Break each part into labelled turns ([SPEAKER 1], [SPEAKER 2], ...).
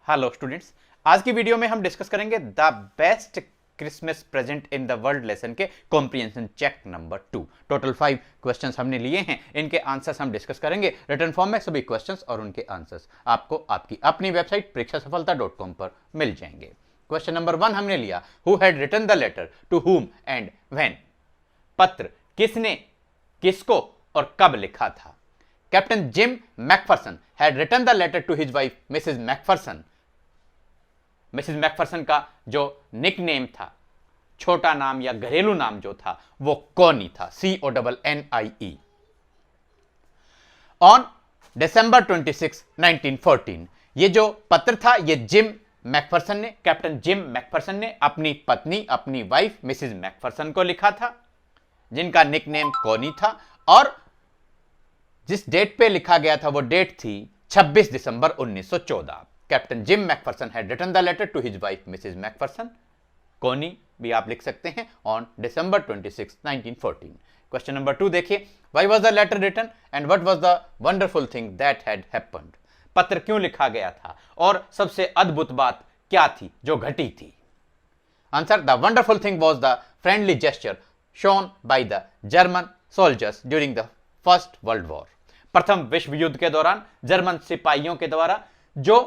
[SPEAKER 1] Hello students, आज की video में हम डिस्कस करेंगे the best Christmas present in the world lesson के comprehension check number 2। Total 5 questions हमने लिए हैं, इनके आंसर्स हम डिस्कस करेंगे रिटर्न फॉर्म में। सभी क्वेश्चंस और उनके आंसर्स आपको आपकी अपनी वेबसाइट परीक्षासफलता.com पर मिल जाएंगे। क्वेश्चन नंबर 1 हमने लिया, who had written the letter to whom and when. पत्र किसने किसको और कब लिखा था। Captain Jim McPherson had written the letter to his wife Mrs McPherson. Mrs McPherson का जो निकनेम था, छोटा नाम या घरेलू नाम जो था, वो कॉनी था, CONNIE। ऑन December 26, 1914, ये जो पत्र था ये जिम मैकफरसन ने, कैप्टन जिम मैकफरसन ने अपनी पत्नी, अपनी वाइफ मिसेस मैकफरसन को लिखा था, जिनका निकनेम कॉनी था। और जिस डेट पे लिखा गया था वो डेट थी 26 दिसंबर 1914। Captain Jim McPherson had written the letter to his wife Mrs McPherson, Connie भी आप लिख सकते हैं, ऑन December 26, 1914। क्वेश्चन नंबर 2 देखिए, why was the letter written and what was the wonderful thing that had happened. पत्र क्यों लिखा गया था और सबसे अद्भुत बात क्या थी जो घटी थी। Answer, the wonderful thing was the friendly gesture shown by the German soldiers during the First World war. प्रथम विश्व युद्ध के दौरान जर्मन सिपाहियों के द्वारा जो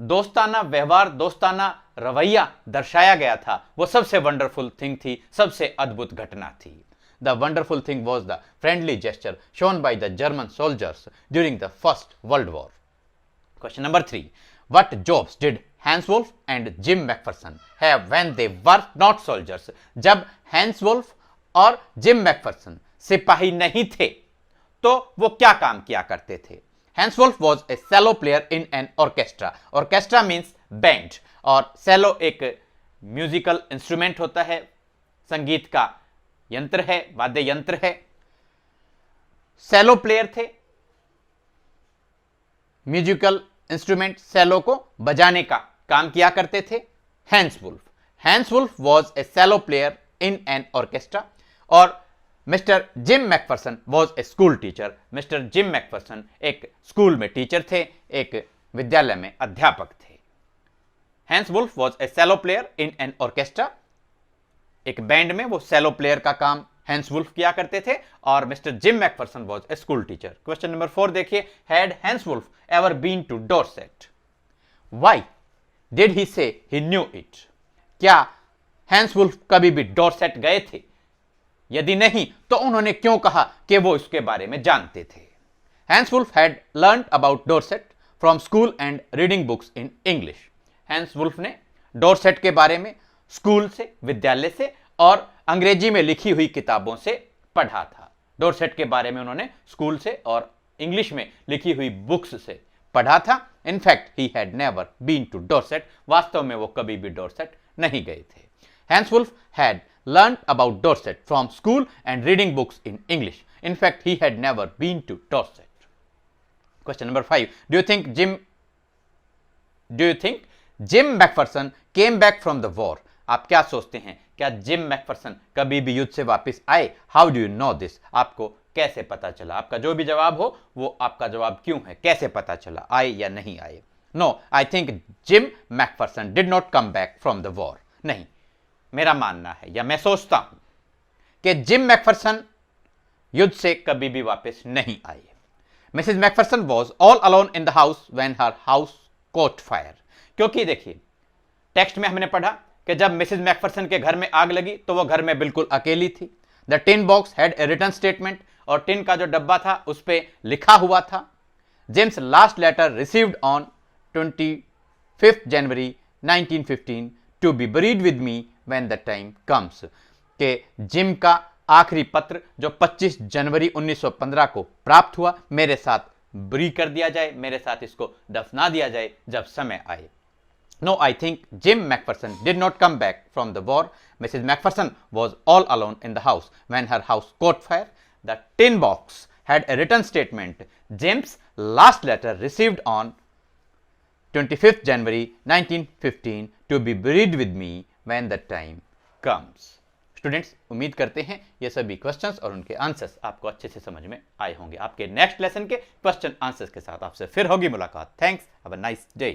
[SPEAKER 1] दोस्ताना व्यवहार, दोस्ताना रवैया दर्शाया गया था, वो सबसे वंडरफुल थिंग थी, सबसे अद्भुत घटना थी। The wonderful thing was the friendly gesture shown by the German soldiers during the First World War. Question number 3, what jobs did Hans Wolf and Jim McPherson have when they were not soldiers. जब Hans Wolf और Jim McPherson सिपाही नहीं थे तो वो क्या काम किया करते थे। Hans Wolf was a cello player in an orchestra. Orchestra means band, और सेलो एक म्यूजिकल इंस्ट्रूमेंट होता है, संगीत का यंत्र है, वाद्य यंत्र है। सेलो प्लेयर थे, म्यूजिकल इंस्ट्रूमेंट सेलो को बजाने का काम किया करते थे Hans Wolf. Hans Wolf was a cello player in an orchestra. और mister Jim McPherson was a school teacher. Mister Jim Macpherson एक स्कूल में टीचर थे, एक विद्यालय में अध्यापक थे। Hans Wolf was a cello player in an orchestra, एक बैंड में वो सेलो प्लेयर का काम हैंस वुल्फ किया करते थे, और mister Jim McPherson was a school teacher. Question number 4 देखिए, had Hans Wolf ever been to Dorset. Why did he say he knew it. क्या हैंस वुल्फ कभी भी डॉर्सेट गए थे, यदि नहीं तो उन्होंने क्यों कहा कि वो इसके बारे में जानते थे। Hans Wolf had learned about Dorset from school and reading books in English. Hans Wolf ने डॉर्सेट के बारे में स्कूल से, विद्यालय से और अंग्रेजी में लिखी हुई किताबों से पढ़ा था। डॉर्सेट के बारे में उन्होंने स्कूल से और इंग्लिश में लिखी हुई बुक्स से पढ़ा था। In fact he had never been to Dorset, वास्तव में वो कभी भी डॉर्सेट नहीं गए थे। Hans Wolf had learned about Dorset from school and reading books in English. In fact, he had never been to Dorset. Question number 5. Do you think Jim McPherson came back from the war? आप क्या सोचते हैं, क्या gym McPherson कभी भी युद्ध से वापस आए? How do you know this? आपको कैसे पता चला? आपका जो भी जवाब हो वो आपका जवाब क्यों है, कैसे पता चला, आए या नहीं आए। No, I think Jim McPherson did not come back from the war. नहीं, मेरा मानना है या मैं सोचता हूं कि जिम मैकफरसन युद्ध से कभी भी वापस नहीं आए। Mrs McPherson was all alone in the house when her house cot fire. क्योंकि देखिए, टेक्स्ट में हमने पढ़ा कि जब मिसेस मैकफरसन के घर में आग लगी तो वह घर में बिल्कुल अकेली थी। The tin box had a written statement, और टिन का जो डब्बा था उस पर लिखा हुआ था, Jim's last letter received on 25 January 1915 to be buried with me when the time comes। के जिम का आखिरी पत्र जो 25 जनवरी 1915 को प्राप्त हुआ, मेरे साथ बरी कर दिया जाए, मेरे साथ इसको दफना दिया जाए जब समय आए। No, I think Jim McPherson did not come back from the war. Mrs. McPherson was all alone in the house when her house caught fire. The tin box had a written statement. Jim's last letter received on 25th January 1915 to be buried with me when the time comes। Students, उम्मीद करते हैं ये सभी questions और उनके answers आपको अच्छे से समझ में आए होंगे। आपके नेक्स्ट लेसन के क्वेश्चन आंसर्स के साथ आपसे फिर होगी मुलाकात। Thanks, have a nice day.